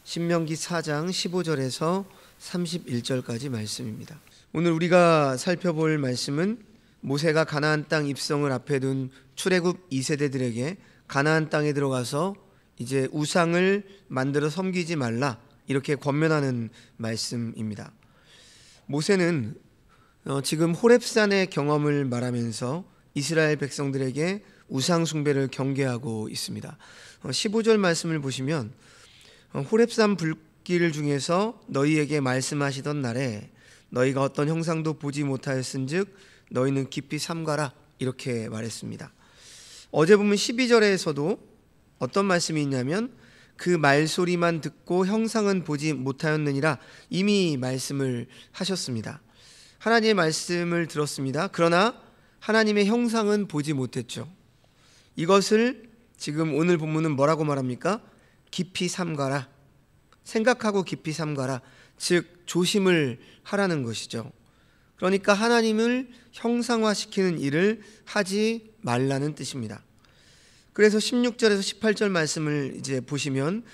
신명기 4장 15절에서 31절까지 말씀입니다. 오늘 우리가 살펴볼 말씀은 모세가 가나안 땅 입성을 앞에 둔 출애굽 2세대들에게 가나안 땅에 들어가서 이제 우상을 만들어 섬기지 말라 이렇게 권면하는 말씀입니다. 모세는 지금 호렙산의 경험을 말하면서 이스라엘 백성들에게 우상 숭배를 경계하고 있습니다. 15절 말씀을 보시면 호렙산 불길 중에서 너희에게 말씀하시던 날에 너희가 어떤 형상도 보지 못하였은즉 너희는 깊이 삼가라 이렇게 말했습니다. 어제 보면 12절에서도 어떤 말씀이 있냐면 그 말소리만 듣고 형상은 보지 못하였느니라 이미 말씀을 하셨습니다. 하나님의 말씀을 들었습니다. 그러나 하나님의 형상은 보지 못했죠. 이것을 지금 오늘 본문은 뭐라고 말합니까? 깊이 삼가라, 생각하고 깊이 삼가라, 즉 조심을 하라는 것이죠. 그러니까 하나님을 형상화시키는 일을 하지 말라는 뜻입니다. 그래서 16절에서 18절 말씀을 이제 보시면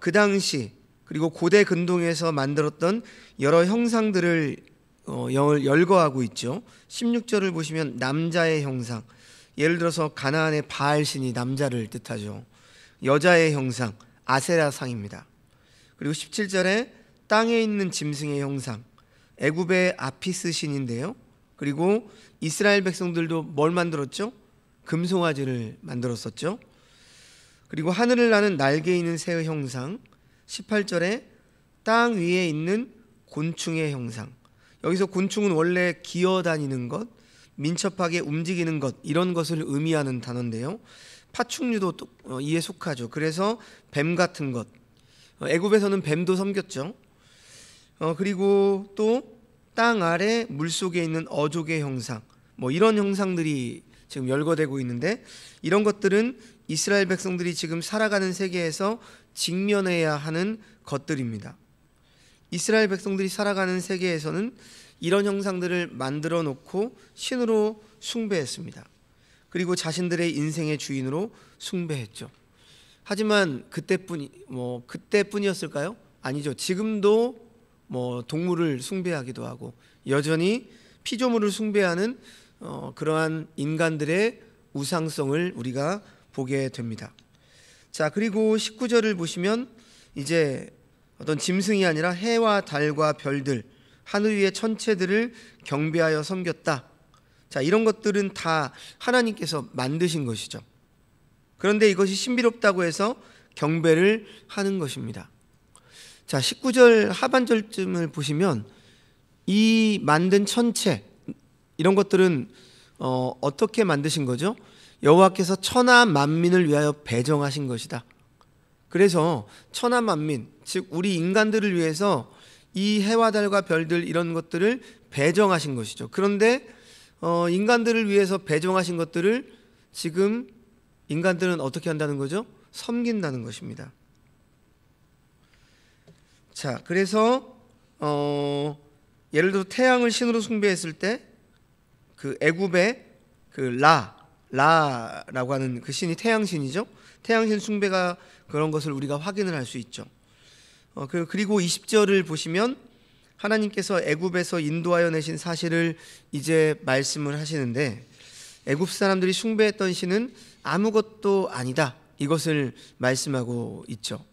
그 당시 그리고 고대 근동에서 만들었던 여러 형상들을 열거하고 있죠. 16절을 보시면 남자의 형상, 예를 들어서 가나안의 바알신이 남자를 뜻하죠. 여자의 형상 아세라상입니다. 그리고 17절에 땅에 있는 짐승의 형상 애굽의 아피스 신인데요. 그리고 이스라엘 백성들도 뭘 만들었죠? 금송아지를 만들었었죠. 그리고 하늘을 나는 날개 있는 새의 형상 18절에 땅 위에 있는 곤충의 형상. 여기서 곤충은 원래 기어다니는 것, 민첩하게 움직이는 것 이런 것을 의미하는 단어인데요. 파충류도 이에 속하죠. 그래서 뱀 같은 것, 애굽에서는 뱀도 섬겼죠. 그리고 또 땅 아래 물속에 있는 어족의 형상, 이런 형상들이 지금 열거되고 있는데 이런 것들은 이스라엘 백성들이 지금 살아가는 세계에서 직면해야 하는 것들입니다. 이스라엘 백성들이 살아가는 세계에서는 이런 형상들을 만들어 놓고 신으로 숭배했습니다. 그리고 자신들의 인생의 주인으로 숭배했죠. 하지만 그때뿐이었을까요? 아니죠. 지금도 동물을 숭배하기도 하고 여전히 피조물을 숭배하는 그러한 인간들의 우상성을 우리가 보게 됩니다. 자, 그리고 19절을 보시면 이제 어떤 짐승이 아니라 해와 달과 별들, 하늘 위의 천체들을 경배하여 섬겼다. 자, 이런 것들은 다 하나님께서 만드신 것이죠. 그런데 이것이 신비롭다고 해서 경배를 하는 것입니다. 자, 19절 하반절쯤을 보시면 이 만든 천체 이런 것들은 어떻게 만드신 거죠? 여호와께서 천하 만민을 위하여 배정하신 것이다. 그래서 천하 만민, 즉 우리 인간들을 위해서 이 해와 달과 별들 이런 것들을 배정하신 것이죠. 그런데 인간들을 위해서 배정하신 것들을 지금 인간들은 어떻게 한다는 거죠? 섬긴다는 것입니다. 자, 그래서 예를 들어 태양을 신으로 숭배했을 때 그 애굽의 그 라라고 하는 그 신이 태양신이죠. 태양신 숭배가 그런 것을 우리가 확인을 할 수 있죠. 그리고 20절을 보시면 하나님께서 애굽에서 인도하여 내신 사실을 이제 말씀을 하시는데 애굽 사람들이 숭배했던 신은 아무것도 아니다. 이것을 말씀하고 있죠.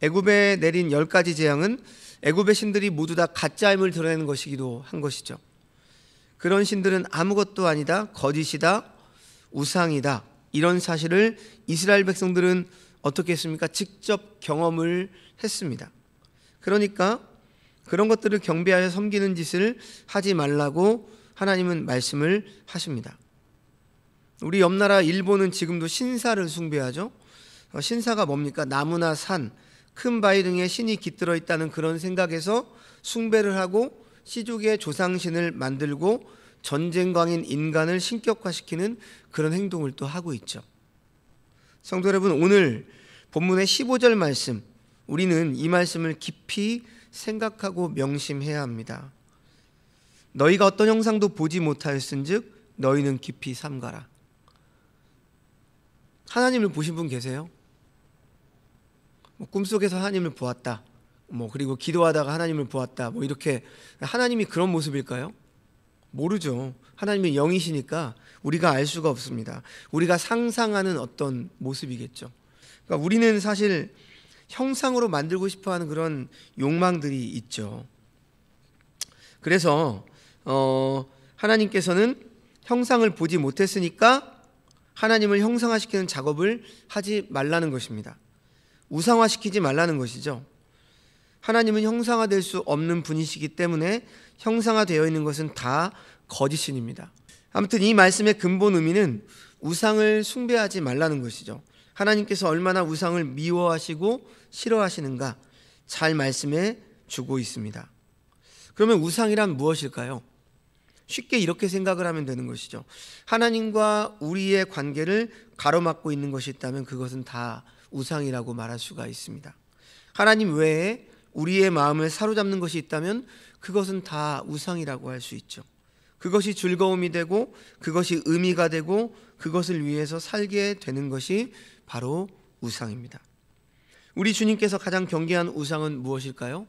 애굽에 내린 10가지 재앙은 애굽의 신들이 모두 다 가짜임을 드러내는 것이기도 한 것이죠. 그런 신들은 아무것도 아니다, 거짓이다, 우상이다 이런 사실을 이스라엘 백성들은 어떻게 했습니까? 직접 경험을 했습니다. 그러니까 그런 것들을 경배하여 섬기는 짓을 하지 말라고 하나님은 말씀을 하십니다. 우리 옆나라 일본은 지금도 신사를 숭배하죠. 신사가 뭡니까? 나무나 산, 큰 바위 등에 신이 깃들어 있다는 그런 생각에서 숭배를 하고 시족의 조상신을 만들고 전쟁광인 인간을 신격화시키는 그런 행동을 또 하고 있죠. 성도 여러분, 오늘 본문의 15절 말씀, 우리는 이 말씀을 깊이 생각하고 명심해야 합니다. 너희가 어떤 형상도 보지 못하였은즉 너희는 깊이 삼가라. 하나님을 보신 분 계세요? 뭐 꿈속에서 하나님을 보았다, 그리고 기도하다가 하나님을 보았다, 이렇게. 하나님이 그런 모습일까요? 모르죠. 하나님은 영이시니까 우리가 알 수가 없습니다. 우리가 상상하는 어떤 모습이겠죠. 그러니까 우리는 사실 형상으로 만들고 싶어하는 그런 욕망들이 있죠. 그래서 하나님께서는 형상을 보지 못했으니까 하나님을 형상화시키는 작업을 하지 말라는 것입니다. 우상화시키지 말라는 것이죠. 하나님은 형상화될 수 없는 분이시기 때문에 형상화되어 있는 것은 다 거짓입니다. 아무튼 이 말씀의 근본 의미는 우상을 숭배하지 말라는 것이죠. 하나님께서 얼마나 우상을 미워하시고 싫어하시는가 잘 말씀해 주고 있습니다. 그러면 우상이란 무엇일까요? 쉽게 이렇게 생각을 하면 되는 것이죠. 하나님과 우리의 관계를 가로막고 있는 것이 있다면 그것은 다 우상이라고 말할 수가 있습니다. 하나님 외에 우리의 마음을 사로잡는 것이 있다면 그것은 다 우상이라고 할 수 있죠. 그것이 즐거움이 되고 그것이 의미가 되고 그것을 위해서 살게 되는 것이 바로 우상입니다. 우리 주님께서 가장 경계한 우상은 무엇일까요?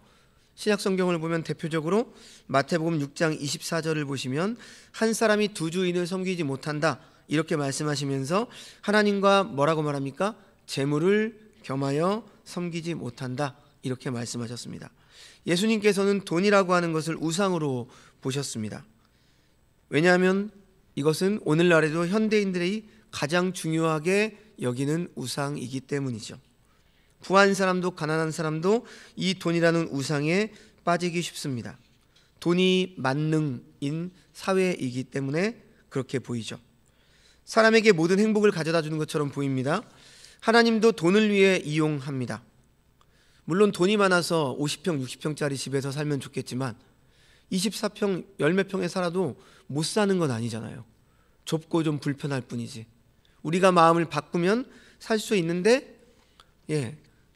신약 성경을 보면 대표적으로 마태복음 6장 24절을 보시면 한 사람이 두 주인을 섬기지 못한다 이렇게 말씀하시면서 하나님과 뭐라고 말합니까? 재물을 겸하여 섬기지 못한다 이렇게 말씀하셨습니다. 예수님께서는 돈이라고 하는 것을 우상으로 보셨습니다. 왜냐하면 이것은 오늘날에도 현대인들이 가장 중요하게 여기는 우상이기 때문이죠. 부한 사람도 가난한 사람도 이 돈이라는 우상에 빠지기 쉽습니다. 돈이 만능인 사회이기 때문에 그렇게 보이죠. 사람에게 모든 행복을 가져다 주는 것처럼 보입니다. 하나님도 돈을 위해 이용합니다. 물론 돈이 많아서 50평, 60평짜리 집에서 살면 좋겠지만 24평, 열몇 평에 살아도 못 사는 건 아니잖아요. 좁고 좀 불편할 뿐이지. 우리가 마음을 바꾸면 살 수 있는데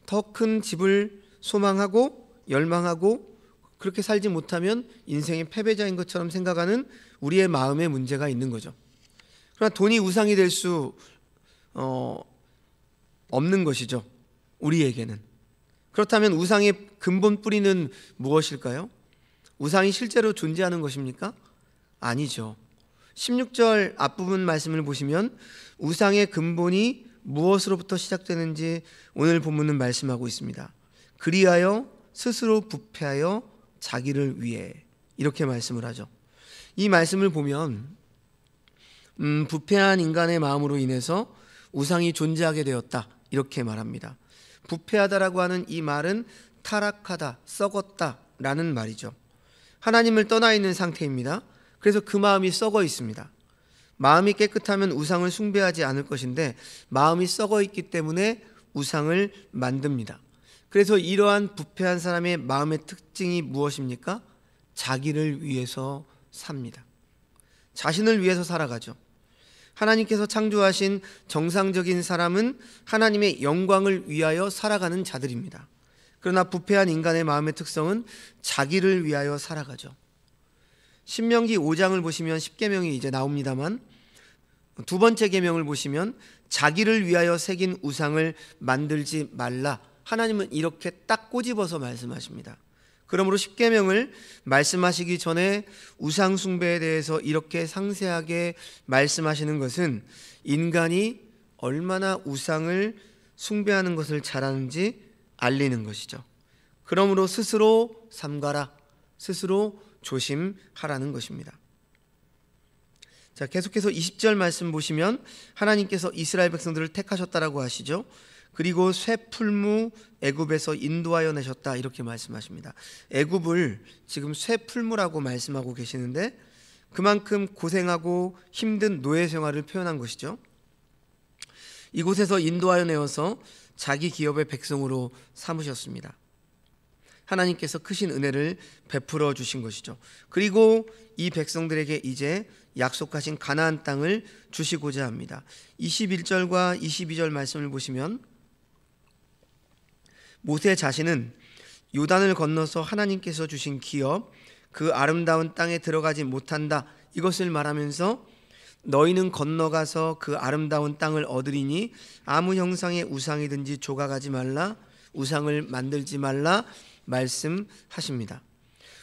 더 큰 집을 소망하고 열망하고 그렇게 살지 못하면 인생의 패배자인 것처럼 생각하는 우리의 마음에 문제가 있는 거죠. 그러나 돈이 우상이 될 수 없는 것이죠. 우리에게는. 그렇다면 우상의 근본 뿌리는 무엇일까요? 우상이 실제로 존재하는 것입니까? 아니죠. 16절 앞부분 말씀을 보시면 우상의 근본이 무엇으로부터 시작되는지 오늘 본문은 말씀하고 있습니다. 그리하여 스스로 부패하여 자기를 위해 이렇게 말씀을 하죠. 이 말씀을 보면 부패한 인간의 마음으로 인해서 우상이 존재하게 되었다 이렇게 말합니다. 부패하다라고 하는 이 말은 타락하다, 썩었다라는 말이죠. 하나님을 떠나 있는 상태입니다. 그래서 그 마음이 썩어 있습니다. 마음이 깨끗하면 우상을 숭배하지 않을 것인데 마음이 썩어 있기 때문에 우상을 만듭니다. 그래서 이러한 부패한 사람의 마음의 특징이 무엇입니까? 자기를 위해서 삽니다. 자신을 위해서 살아가죠. 하나님께서 창조하신 정상적인 사람은 하나님의 영광을 위하여 살아가는 자들입니다. 그러나 부패한 인간의 마음의 특성은 자기를 위하여 살아가죠. 신명기 5장을 보시면 10계명이 이제 나옵니다만 두 번째 계명을 보시면 자기를 위하여 새긴 우상을 만들지 말라. 하나님은 이렇게 딱 꼬집어서 말씀하십니다. 그러므로 10계명을 말씀하시기 전에 우상 숭배에 대해서 이렇게 상세하게 말씀하시는 것은 인간이 얼마나 우상을 숭배하는 것을 잘하는지 알리는 것이죠. 그러므로 스스로 삼가라, 스스로 조심하라는 것입니다. 자, 계속해서 20절 말씀 보시면 하나님께서 이스라엘 백성들을 택하셨다라고 하시죠. 그리고 쇠 풀무 애굽에서 인도하여 내셨다 이렇게 말씀하십니다. 애굽을 지금 쇠 풀무라고 말씀하고 계시는데 그만큼 고생하고 힘든 노예 생활을 표현한 것이죠. 이곳에서 인도하여 내어서 자기 기업의 백성으로 삼으셨습니다. 하나님께서 크신 은혜를 베풀어 주신 것이죠. 그리고 이 백성들에게 이제 약속하신 가나안 땅을 주시고자 합니다. 21절과 22절 말씀을 보시면 모세 자신은 요단을 건너서 하나님께서 주신 기업 그 아름다운 땅에 들어가지 못한다 이것을 말하면서 너희는 건너가서 그 아름다운 땅을 얻으리니 아무 형상의 우상이든지 조각하지 말라 우상을 만들지 말라 말씀하십니다.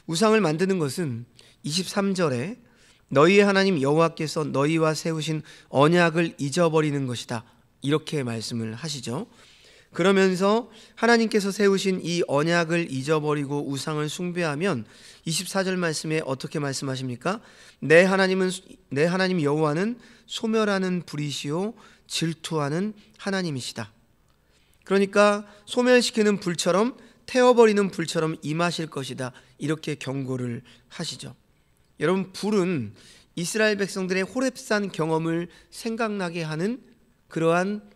우상을 만드는 것은 23절에 너희의 하나님 여호와께서 너희와 세우신 언약을 잊어버리는 것이다, 이렇게 말씀을 하시죠. 그러면서 하나님께서 세우신 이 언약을 잊어버리고 우상을 숭배하면 24절 말씀에 어떻게 말씀하십니까? 내 하나님 여호와는 소멸하는 불이시요 질투하는 하나님이시다. 그러니까 소멸시키는 불처럼, 태워버리는 불처럼 임하실 것이다, 이렇게 경고를 하시죠. 여러분, 불은 이스라엘 백성들의 호렙산 경험을 생각나게 하는 그러한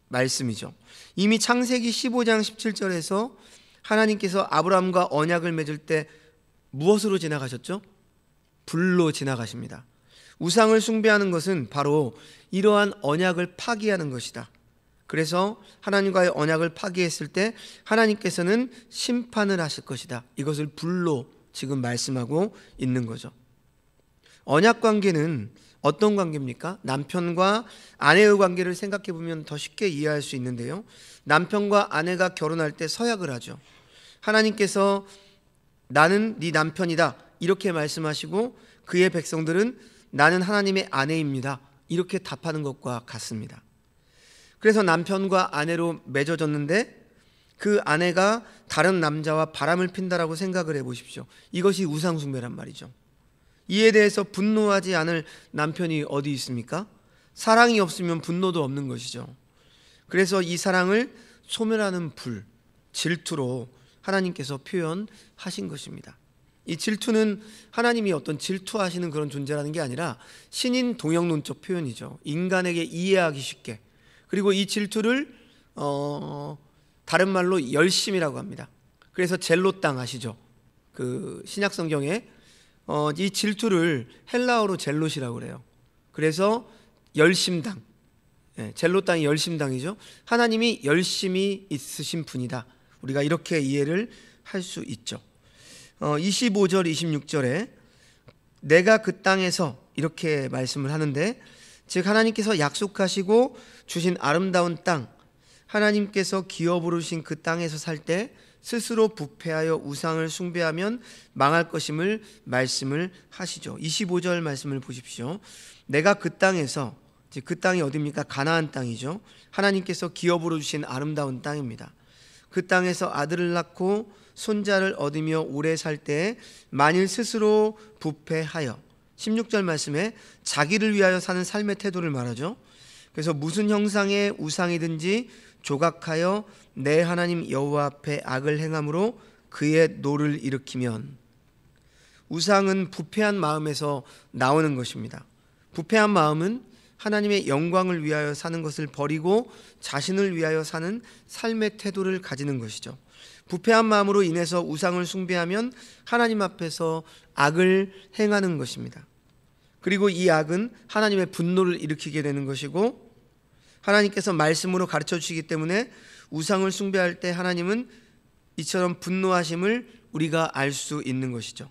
말씀이죠. 이미 창세기 15장 17절에서 하나님께서 아브라함과 언약을 맺을 때 무엇으로 지나가셨죠? 불로 지나가십니다. 우상을 숭배하는 것은 바로 이러한 언약을 파기하는 것이다. 그래서 하나님과의 언약을 파기했을 때 하나님께서는 심판을 하실 것이다. 이것을 불로 지금 말씀하고 있는 거죠. 언약 관계는 어떤 관계입니까? 남편과 아내의 관계를 생각해 보면 더 쉽게 이해할 수 있는데요. 남편과 아내가 결혼할 때 서약을 하죠. 하나님께서 나는 네 남편이다, 이렇게 말씀하시고 그의 백성들은 나는 하나님의 아내입니다, 이렇게 답하는 것과 같습니다. 그래서 남편과 아내로 맺어졌는데 그 아내가 다른 남자와 바람을 핀다라고 생각을 해보십시오. 이것이 우상숭배란 말이죠. 이에 대해서 분노하지 않을 남편이 어디 있습니까? 사랑이 없으면 분노도 없는 것이죠. 그래서 이 사랑을 소멸하는 불, 질투로 하나님께서 표현하신 것입니다. 이 질투는 하나님이 어떤 질투하시는 그런 존재라는 게 아니라 신인 동영론적 표현이죠. 인간에게 이해하기 쉽게. 그리고 이 질투를 다른 말로 열심이라고 합니다. 그래서 젤로 땅 아시죠? 그 신약 성경에 이 질투를 헬라어로 젤롯이라고 그래요. 그래서 열심당, 젤로 땅이 열심당이죠. 하나님이 열심히 있으신 분이다, 우리가 이렇게 이해를 할 수 있죠. 25절 26절에 내가 그 땅에서, 이렇게 말씀을 하는데, 즉 하나님께서 약속하시고 주신 아름다운 땅, 하나님께서 기어 부르신 그 땅에서 살 때 스스로 부패하여 우상을 숭배하면 망할 것임을 말씀을 하시죠. 25절 말씀을 보십시오. 내가 그 땅에서, 그 땅이 어디입니까? 가나안 땅이죠. 하나님께서 기어 부르신 아름다운 땅입니다. 그 땅에서 아들을 낳고 손자를 얻으며 오래 살 때 만일 스스로 부패하여, 16절 말씀에 자기를 위하여 사는 삶의 태도를 말하죠. 그래서 무슨 형상의 우상이든지 조각하여 내 하나님 여호와 앞에 악을 행함으로 그의 노를 일으키면, 우상은 부패한 마음에서 나오는 것입니다. 부패한 마음은 하나님의 영광을 위하여 사는 것을 버리고 자신을 위하여 사는 삶의 태도를 가지는 것이죠. 부패한 마음으로 인해서 우상을 숭배하면 하나님 앞에서 악을 행하는 것입니다. 그리고 이 악은 하나님의 분노를 일으키게 되는 것이고, 하나님께서 말씀으로 가르쳐 주시기 때문에 우상을 숭배할 때 하나님은 이처럼 분노하심을 우리가 알 수 있는 것이죠.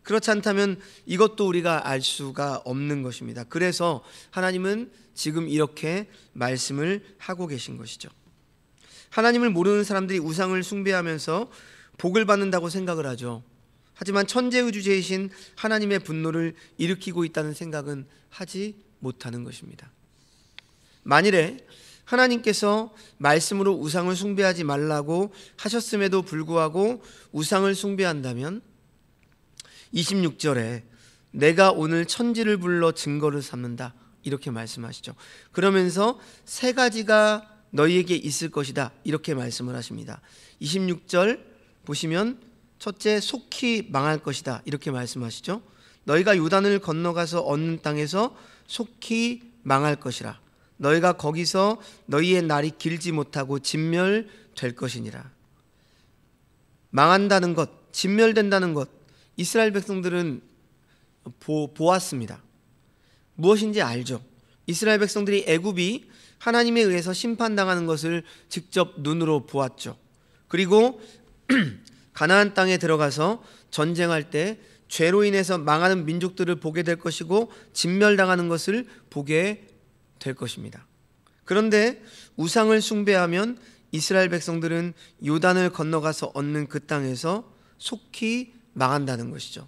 그렇지 않다면 이것도 우리가 알 수가 없는 것입니다. 그래서 하나님은 지금 이렇게 말씀을 하고 계신 것이죠. 하나님을 모르는 사람들이 우상을 숭배하면서 복을 받는다고 생각을 하죠. 하지만 천재의주제이신 하나님의 분노를 일으키고 있다는 생각은 하지 못하는 것입니다. 만일에 하나님께서 말씀으로 우상을 숭배하지 말라고 하셨음에도 불구하고 우상을 숭배한다면 26절에 내가 오늘 천지를 불러 증거를 삼는다, 이렇게 말씀하시죠. 그러면서 세 가지가 너희에게 있을 것이다, 이렇게 말씀을 하십니다. 26절 보시면 첫째, 속히 망할 것이다, 이렇게 말씀하시죠. 너희가 요단을 건너가서 얻는 땅에서 속히 망할 것이라. 너희가 거기서 너희의 날이 길지 못하고 진멸될 것이니라. 망한다는 것, 진멸된다는 것, 이스라엘 백성들은 보았습니다. 무엇인지 알죠. 이스라엘 백성들이 애굽이 하나님에 의해서 심판당하는 것을 직접 눈으로 보았죠. 그리고 가나안 땅에 들어가서 전쟁할 때 죄로 인해서 망하는 민족들을 보게 될 것이고 진멸당하는 것을 보게 될 것입니다. 그런데 우상을 숭배하면 이스라엘 백성들은 요단을 건너가서 얻는 그 땅에서 속히 망한다는 것이죠.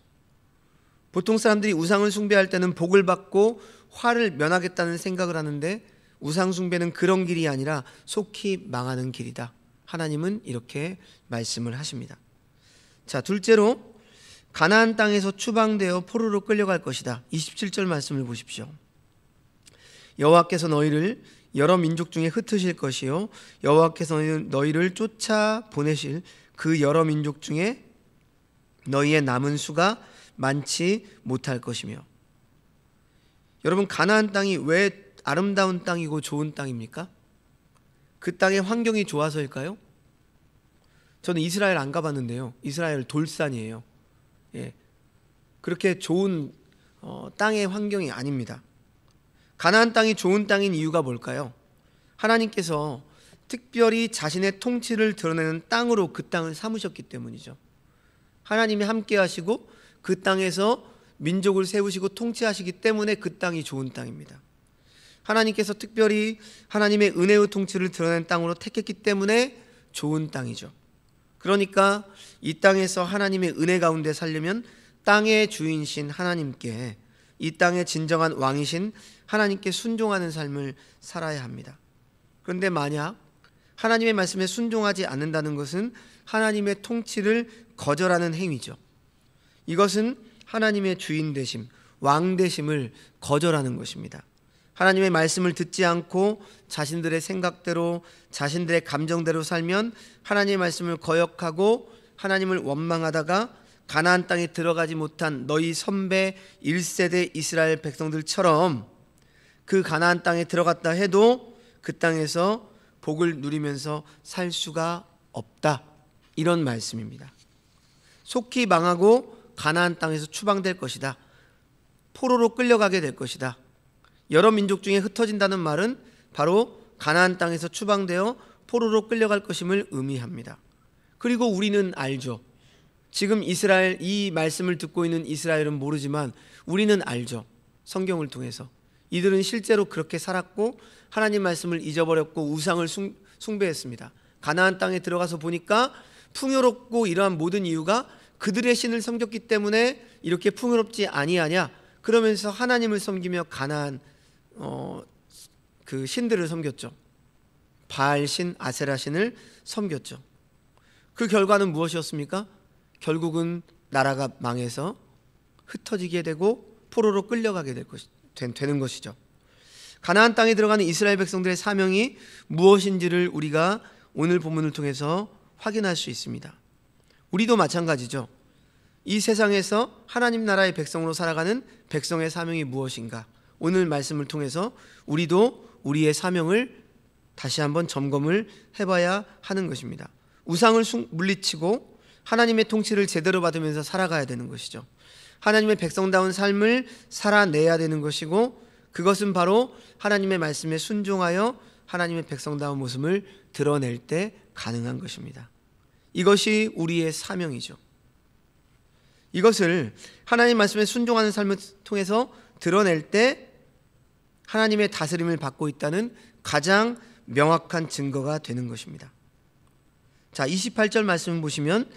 보통 사람들이 우상을 숭배할 때는 복을 받고 화를 면하겠다는 생각을 하는데 우상 숭배는 그런 길이 아니라 속히 망하는 길이다. 하나님은 이렇게 말씀을 하십니다. 자, 둘째로 가나안 땅에서 추방되어 포로로 끌려갈 것이다. 27절 말씀을 보십시오. 여호와께서 너희를 여러 민족 중에 흩으실 것이요 여호와께서 너희를 쫓아 보내실 그 여러 민족 중에 너희의 남은 수가 많지 못할 것이며. 여러분, 가나안 땅이 왜 아름다운 땅이고 좋은 땅입니까? 그 땅의 환경이 좋아서일까요? 저는 이스라엘 안 가봤는데요, 이스라엘 돌산이에요. 그렇게 좋은 땅의 환경이 아닙니다. 가나안 땅이 좋은 땅인 이유가 뭘까요? 하나님께서 특별히 자신의 통치를 드러내는 땅으로 그 땅을 삼으셨기 때문이죠. 하나님이 함께 하시고 그 땅에서 민족을 세우시고 통치하시기 때문에 그 땅이 좋은 땅입니다. 하나님께서 특별히 하나님의 은혜의 통치를 드러낸 땅으로 택했기 때문에 좋은 땅이죠. 그러니까 이 땅에서 하나님의 은혜 가운데 살려면 땅의 주인신 하나님께, 이 땅의 진정한 왕이신 하나님께 순종하는 삶을 살아야 합니다. 그런데 만약 하나님의 말씀에 순종하지 않는다는 것은 하나님의 통치를 거절하는 행위죠. 이것은 하나님의 주인 되심, 왕 되심을 거절하는 것입니다. 하나님의 말씀을 듣지 않고 자신들의 생각대로, 자신들의 감정대로 살면 하나님의 말씀을 거역하고 하나님을 원망하다가 가나안 땅에 들어가지 못한 너희 선배 1세대 이스라엘 백성들처럼 그 가나안 땅에 들어갔다 해도 그 땅에서 복을 누리면서 살 수가 없다, 이런 말씀입니다. 속히 망하고 가나안 땅에서 추방될 것이다. 포로로 끌려가게 될 것이다. 여러 민족 중에 흩어진다는 말은 바로 가나안 땅에서 추방되어 포로로 끌려갈 것임을 의미합니다. 그리고 우리는 알죠. 지금 이스라엘, 이 말씀을 듣고 있는 이스라엘은 모르지만 우리는 알죠. 성경을 통해서 이들은 실제로 그렇게 살았고 하나님 말씀을 잊어버렸고 우상을 숭배했습니다. 가나안 땅에 들어가서 보니까 풍요롭고 이러한 모든 이유가 그들의 신을 섬겼기 때문에 이렇게 풍요롭지 아니하냐, 그러면서 하나님을 섬기며 가나안 그 신들을 섬겼죠. 바알 신, 아세라 신을 섬겼죠. 그 결과는 무엇이었습니까? 결국은 나라가 망해서 흩어지게 되고 포로로 끌려가게 되는 것이죠. 가나안 땅에 들어가는 이스라엘 백성들의 사명이 무엇인지를 우리가 오늘 본문을 통해서 확인할 수 있습니다. 우리도 마찬가지죠. 이 세상에서 하나님 나라의 백성으로 살아가는 백성의 사명이 무엇인가? 오늘 말씀을 통해서 우리도 우리의 사명을 다시 한번 점검을 해봐야 하는 것입니다. 우상을 물리치고 하나님의 통치를 제대로 받으면서 살아가야 되는 것이죠. 하나님의 백성다운 삶을 살아내야 되는 것이고, 그것은 바로 하나님의 말씀에 순종하여 하나님의 백성다운 모습을 드러낼 때 가능한 것입니다. 이것이 우리의 사명이죠. 이것을 하나님 말씀에 순종하는 삶을 통해서 드러낼 때 하나님의 다스림을 받고 있다는 가장 명확한 증거가 되는 것입니다. 자, 28절 말씀을 보시면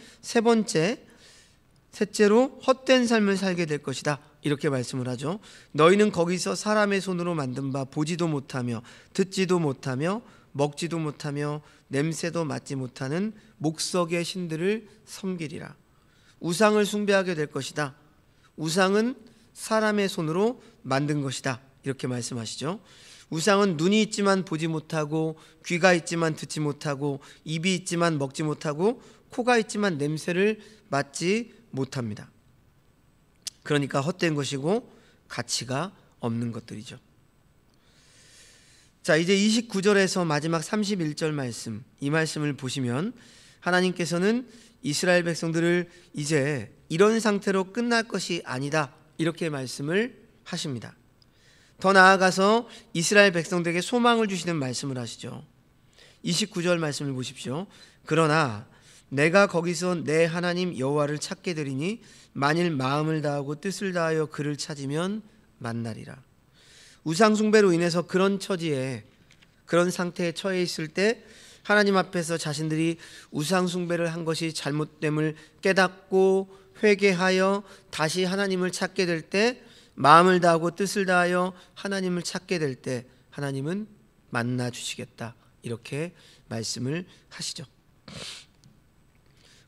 셋째로 헛된 삶을 살게 될 것이다, 이렇게 말씀을 하죠. 너희는 거기서 사람의 손으로 만든 바 보지도 못하며 듣지도 못하며 먹지도 못하며 냄새도 맡지 못하는 목석의 신들을 섬기리라. 우상을 숭배하게 될 것이다. 우상은 사람의 손으로 만든 것이다, 이렇게 말씀하시죠. 우상은 눈이 있지만 보지 못하고, 귀가 있지만 듣지 못하고, 입이 있지만 먹지 못하고, 코가 있지만 냄새를 맡지 못합니다. 그러니까 헛된 것이고 가치가 없는 것들이죠. 자, 이제 29절에서 마지막 31절 말씀, 이 말씀을 보시면 하나님께서는 이스라엘 백성들을 이제 이런 상태로 끝날 것이 아니다, 이렇게 말씀을 하십니다. 더 나아가서 이스라엘 백성들에게 소망을 주시는 말씀을 하시죠. 29절 말씀을 보십시오. 그러나 내가 거기서 내 하나님 여호와를 찾게 되리니 만일 마음을 다하고 뜻을 다하여 그를 찾으면 만나리라. 우상 숭배로 인해서 그런 처지에, 그런 상태에 처해 있을 때 하나님 앞에서 자신들이 우상 숭배를 한 것이 잘못됨을 깨닫고 회개하여 다시 하나님을 찾게 될 때, 마음을 다하고 뜻을 다하여 하나님을 찾게 될 때 하나님은 만나 주시겠다, 이렇게 말씀을 하시죠.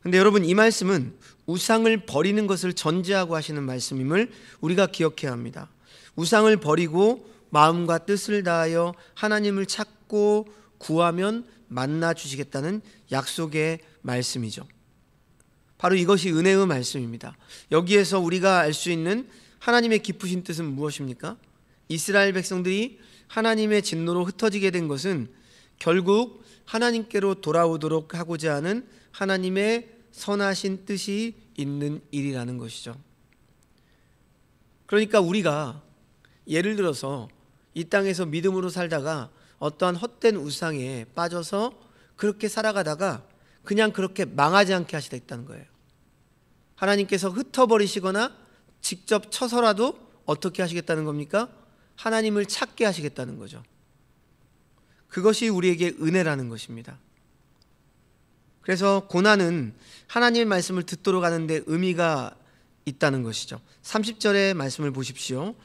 근데 여러분, 이 말씀은 우상을 버리는 것을 전제하고 하시는 말씀임을 우리가 기억해야 합니다. 우상을 버리고 마음과 뜻을 다하여 하나님을 찾고 구하면 만나 주시겠다는 약속의 말씀이죠. 바로 이것이 은혜의 말씀입니다. 여기에서 우리가 알 수 있는 하나님의 깊으신 뜻은 무엇입니까? 이스라엘 백성들이 하나님의 진노로 흩어지게 된 것은 결국 하나님께로 돌아오도록 하고자 하는 하나님의 선하신 뜻이 있는 일이라는 것이죠. 그러니까 우리가 예를 들어서 이 땅에서 믿음으로 살다가 어떠한 헛된 우상에 빠져서 그렇게 살아가다가 그냥 그렇게 망하지 않게 하시겠다는 거예요. 하나님께서 흩어버리시거나 직접 쳐서라도 어떻게 하시겠다는 겁니까? 하나님을 찾게 하시겠다는 거죠. 그것이 우리에게 은혜라는 것입니다. 그래서 고난은 하나님의 말씀을 듣도록 하는데 의미가 있다는 것이죠. 30절의 말씀을 보십시오.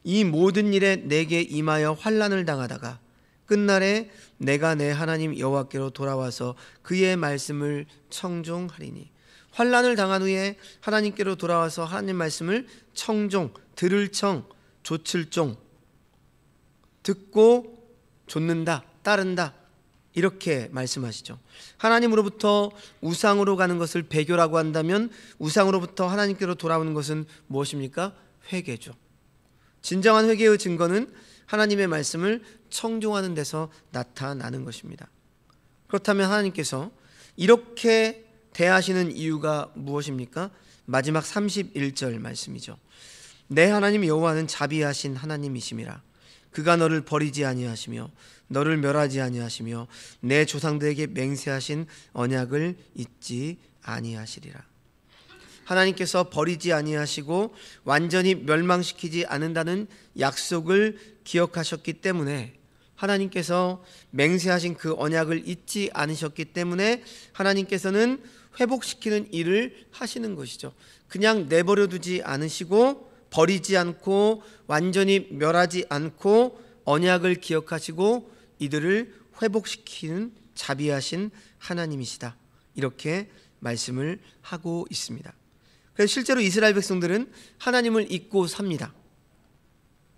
이 모든 일에 내게 임하여 환난을 당하다가 끝날에 내가 내 하나님 여호와께로 돌아와서 그의 말씀을 청종하리니. 환난을 당한 후에 하나님께로 돌아와서 하나님 말씀을 청종, 들을 청, 좇을 종, 듣고 좇는다, 따른다, 이렇게 말씀하시죠. 하나님으로부터 우상으로 가는 것을 배교라고 한다면 우상으로부터 하나님께로 돌아오는 것은 무엇입니까? 회개죠. 진정한 회개의 증거는 하나님의 말씀을 청종하는 데서 나타나는 것입니다. 그렇다면 하나님께서 이렇게 대하시는 이유가 무엇입니까? 마지막 31절 말씀이죠. 내 하나님 여호와는 자비하신 하나님이심이라. 그가 너를 버리지 아니하시며 너를 멸하지 아니하시며 내 조상들에게 맹세하신 언약을 잊지 아니하시리라. 하나님께서 버리지 아니하시고 완전히 멸망시키지 않는다는 약속을 기억하셨기 때문에, 하나님께서 맹세하신 그 언약을 잊지 않으셨기 때문에 하나님께서는 회복시키는 일을 하시는 것이죠. 그냥 내버려 두지 않으시고 버리지 않고 완전히 멸하지 않고 언약을 기억하시고 이들을 회복시키는 자비하신 하나님이시다, 이렇게 말씀을 하고 있습니다. 그래서 실제로 이스라엘 백성들은 하나님을 잊고 삽니다.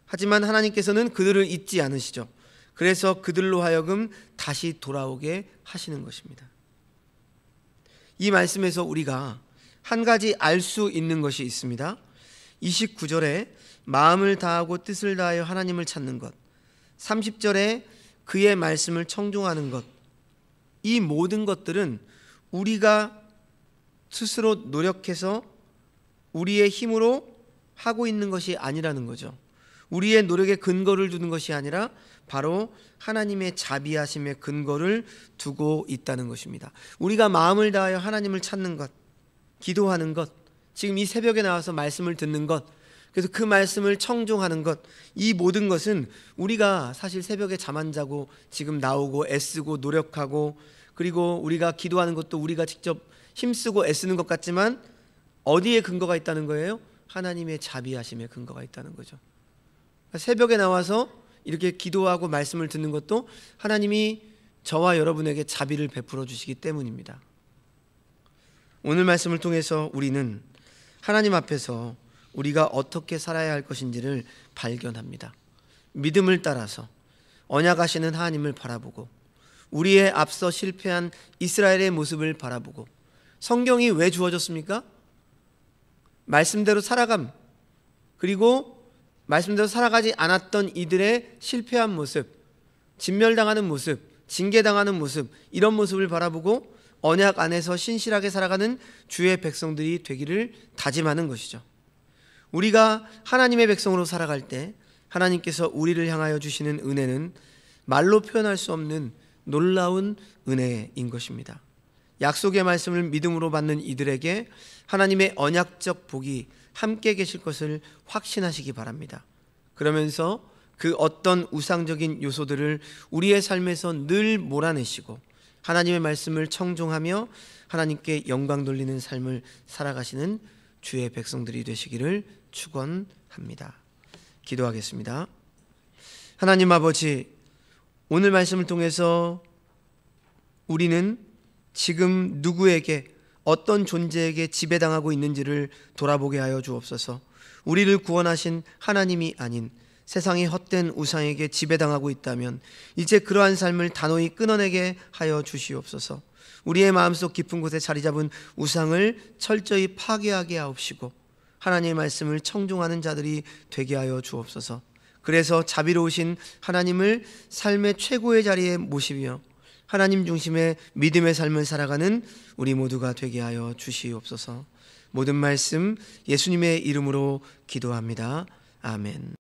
하지만 하나님께서는 그들을 잊지 않으시죠. 그래서 그들로 하여금 다시 돌아오게 하시는 것입니다. 이 말씀에서 우리가 한 가지 알 수 있는 것이 있습니다. 29절에 마음을 다하고 뜻을 다하여 하나님을 찾는 것, 30절에 그의 말씀을 청종하는 것, 이 모든 것들은 우리가 스스로 노력해서 우리의 힘으로 하고 있는 것이 아니라는 거죠. 우리의 노력에 근거를 두는 것이 아니라 바로 하나님의 자비하심의 근거를 두고 있다는 것입니다. 우리가 마음을 다하여 하나님을 찾는 것, 기도하는 것, 지금 이 새벽에 나와서 말씀을 듣는 것, 그래서 그 말씀을 청종하는 것, 이 모든 것은 우리가 사실 새벽에 잠 안 자고 지금 나오고 애쓰고 노력하고, 그리고 우리가 기도하는 것도 우리가 직접 힘쓰고 애쓰는 것 같지만 어디에 근거가 있다는 거예요? 하나님의 자비하심에 근거가 있다는 거죠. 새벽에 나와서 이렇게 기도하고 말씀을 듣는 것도 하나님이 저와 여러분에게 자비를 베풀어 주시기 때문입니다. 오늘 말씀을 통해서 우리는 하나님 앞에서 우리가 어떻게 살아야 할 것인지를 발견합니다. 믿음을 따라서 언약하시는 하나님을 바라보고 우리의 앞서 실패한 이스라엘의 모습을 바라보고, 성경이 왜 주어졌습니까? 말씀대로 살아감, 그리고 말씀대로 살아가지 않았던 이들의 실패한 모습, 진멸당하는 모습, 징계당하는 모습, 이런 모습을 바라보고 언약 안에서 신실하게 살아가는 주의 백성들이 되기를 다짐하는 것이죠. 우리가 하나님의 백성으로 살아갈 때 하나님께서 우리를 향하여 주시는 은혜는 말로 표현할 수 없는 놀라운 은혜인 것입니다. 약속의 말씀을 믿음으로 받는 이들에게 하나님의 언약적 복이 함께 계실 것을 확신하시기 바랍니다. 그러면서 그 어떤 우상적인 요소들을 우리의 삶에서 늘 몰아내시고 하나님의 말씀을 청종하며 하나님께 영광 돌리는 삶을 살아가시는 주의 백성들이 되시기를 축원합니다. 기도하겠습니다. 하나님 아버지, 오늘 말씀을 통해서 우리는 지금 누구에게, 어떤 존재에게 지배당하고 있는지를 돌아보게 하여 주옵소서. 우리를 구원하신 하나님이 아닌 세상의 헛된 우상에게 지배당하고 있다면 이제 그러한 삶을 단호히 끊어내게 하여 주시옵소서. 우리의 마음속 깊은 곳에 자리 잡은 우상을 철저히 파괴하게 하옵시고 하나님의 말씀을 청종하는 자들이 되게 하여 주옵소서. 그래서 자비로우신 하나님을 삶의 최고의 자리에 모시며 하나님 중심의 믿음의 삶을 살아가는 우리 모두가 되게 하여 주시옵소서. 모든 말씀 예수님의 이름으로 기도합니다. 아멘.